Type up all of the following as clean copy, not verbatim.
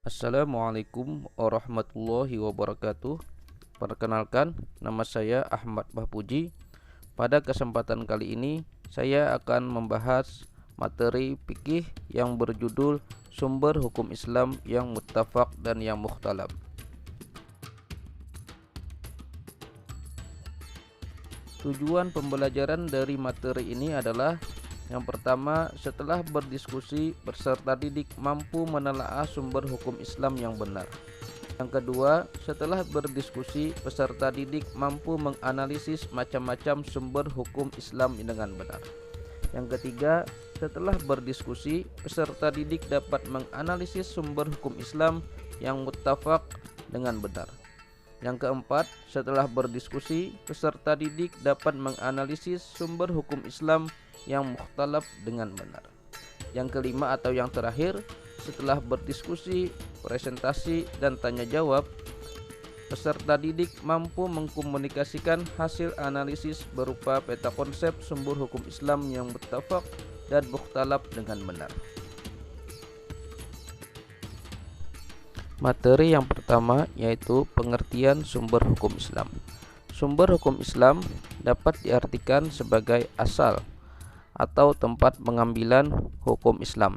Assalamualaikum warahmatullahi wabarakatuh. Perkenalkan, nama saya Ahmad Bahpuji. Pada kesempatan kali ini, saya akan membahas materi fikih yang berjudul Sumber Hukum Islam yang Muttafaq dan yang Mukhtalaf. Tujuan pembelajaran dari materi ini adalah: yang pertama, setelah berdiskusi, peserta didik mampu menelaah sumber hukum Islam yang benar. Yang kedua, setelah berdiskusi, peserta didik mampu menganalisis macam-macam sumber hukum Islam dengan benar. Yang ketiga, setelah berdiskusi, peserta didik dapat menganalisis sumber hukum Islam yang muttafaq dengan benar. Yang keempat, setelah berdiskusi, peserta didik dapat menganalisis sumber hukum Islam yang mukhtalaf dengan benar. Yang kelima atau yang terakhir, setelah berdiskusi, presentasi, dan tanya jawab, peserta didik mampu mengkomunikasikan hasil analisis berupa peta konsep sumber hukum Islam yang muttafaq dan mukhtalaf dengan benar. Materi yang pertama yaitu pengertian sumber hukum Islam. Sumber hukum Islam dapat diartikan sebagai asal atau tempat pengambilan hukum Islam.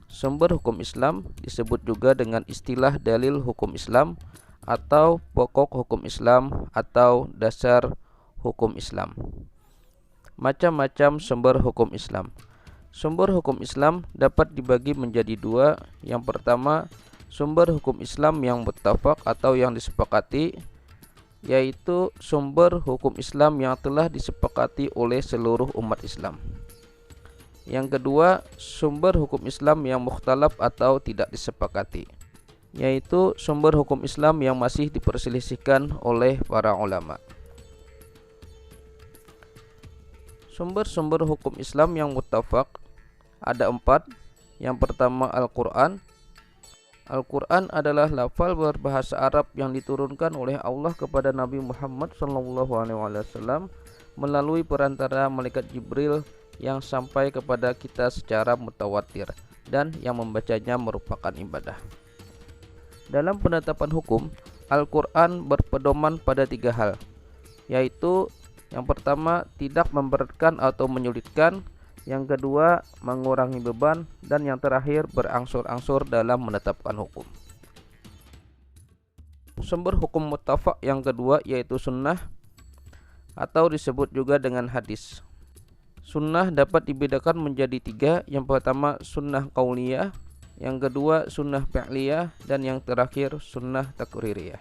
Sumber hukum Islam disebut juga dengan istilah dalil hukum Islam atau pokok hukum Islam atau dasar hukum Islam. Macam-macam sumber hukum Islam. Sumber hukum Islam dapat dibagi menjadi dua. Yang pertama, sumber hukum Islam yang muttafaq atau yang disepakati, yaitu sumber hukum Islam yang telah disepakati oleh seluruh umat Islam. Yang kedua, sumber hukum Islam yang mukhtalaf atau tidak disepakati, yaitu sumber hukum Islam yang masih diperselisihkan oleh para ulama. Sumber-sumber hukum Islam yang muttafaq ada 4. Yang pertama, Al-Quran. Al-Quran adalah lafal berbahasa Arab yang diturunkan oleh Allah kepada Nabi Muhammad SAW melalui perantara malaikat Jibril yang sampai kepada kita secara mutawatir dan yang membacanya merupakan ibadah. Dalam penetapan hukum, Al-Quran berpedoman pada 3 hal, yaitu yang pertama, tidak memberatkan atau menyulitkan, yang kedua, mengurangi beban, dan yang terakhir, berangsur-angsur dalam menetapkan hukum. Sumber hukum muttafaq yang kedua yaitu sunnah atau disebut juga dengan hadis. Sunnah dapat dibedakan menjadi 3. Yang pertama, sunnah qauliyah, yang kedua, sunnah fi'liyah, dan yang terakhir, sunnah takririyah.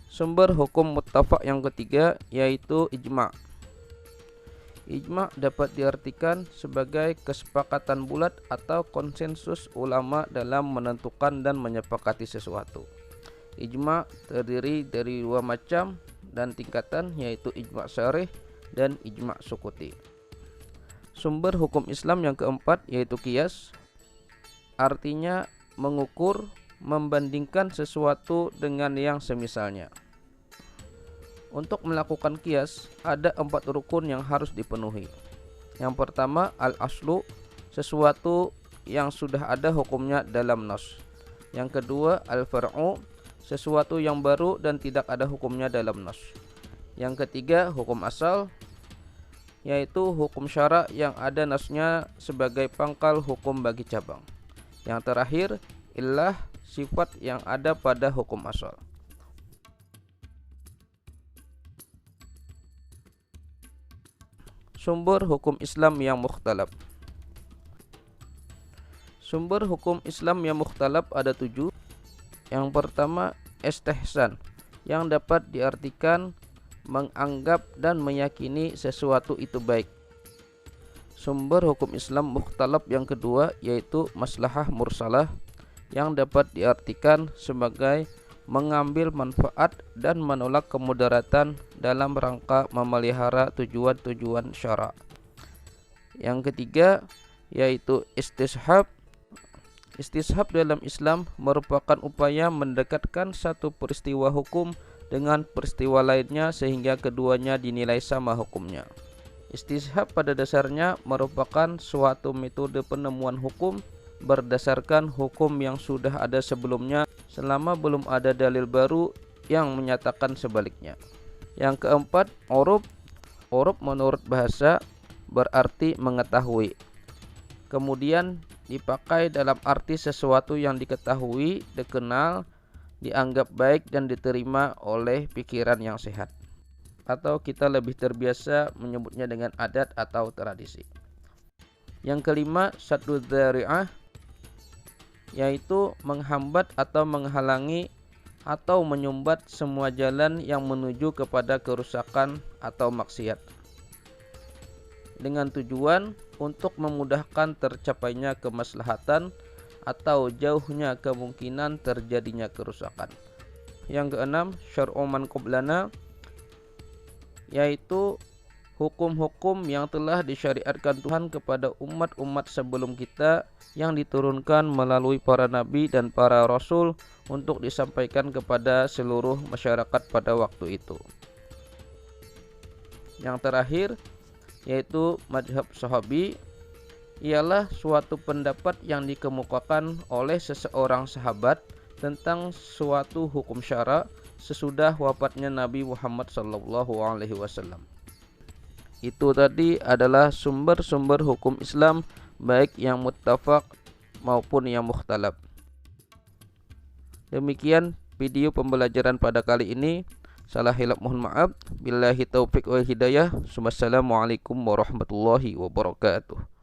Sumber hukum muttafaq yang ketiga yaitu ijma'. Ijma' dapat diartikan sebagai kesepakatan bulat atau konsensus ulama dalam menentukan dan menyepakati sesuatu. Ijma' terdiri dari 2 macam dan tingkatan, yaitu ijma' syarih dan ijma' sukuti. Sumber hukum Islam yang keempat yaitu qiyas, artinya mengukur, membandingkan sesuatu dengan yang semisalnya. Untuk melakukan qiyas, ada 4 rukun yang harus dipenuhi. Yang pertama, al-aslu, sesuatu yang sudah ada hukumnya dalam nas. Yang kedua, al-far'u, sesuatu yang baru dan tidak ada hukumnya dalam nas. Yang ketiga, hukum asal, yaitu hukum syara yang ada nasnya sebagai pangkal hukum bagi cabang. Yang terakhir, illah, sifat yang ada pada hukum asal. Sumber hukum Islam yang mukhtalaf. Sumber hukum Islam yang mukhtalaf ada 7. Yang pertama, istihsan, yang dapat diartikan menganggap dan meyakini sesuatu itu baik. Sumber hukum Islam mukhtalaf yang kedua yaitu maslahah mursalah, yang dapat diartikan sebagai mengambil manfaat dan menolak kemudaratan dalam rangka memelihara tujuan-tujuan syara. Yang ketiga yaitu istishab. Istishab dalam Islam merupakan upaya mendekatkan satu peristiwa hukum dengan peristiwa lainnya sehingga keduanya dinilai sama hukumnya. Istishab pada dasarnya merupakan suatu metode penemuan hukum berdasarkan hukum yang sudah ada sebelumnya selama belum ada dalil baru yang menyatakan sebaliknya. Yang keempat, uruf. Uruf menurut bahasa berarti mengetahui. Kemudian dipakai dalam arti sesuatu yang diketahui, dikenal, dianggap baik dan diterima oleh pikiran yang sehat. Atau kita lebih terbiasa menyebutnya dengan adat atau tradisi. Yang kelima, saddu dzari'ah, yaitu menghambat atau menghalangi atau menyumbat semua jalan yang menuju kepada kerusakan atau maksiat, dengan tujuan untuk memudahkan tercapainya kemaslahatan atau jauhnya kemungkinan terjadinya kerusakan. Yang keenam, syar'u man qablana, yaitu hukum-hukum yang telah disyariatkan Tuhan kepada umat-umat sebelum kita yang diturunkan melalui para nabi dan para rasul untuk disampaikan kepada seluruh masyarakat pada waktu itu. Yang terakhir, yaitu madhab sahabi, ialah suatu pendapat yang dikemukakan oleh seseorang sahabat tentang suatu hukum syara sesudah wafatnya Nabi Muhammad SAW. Itu tadi adalah sumber-sumber hukum Islam, baik yang muttafaq maupun yang mukhtalaf. Demikian video pembelajaran pada kali ini. Salah hilap mohon maaf. Billahi taufiq wal hidayah. Wassalamualaikum warahmatullahi wabarakatuh.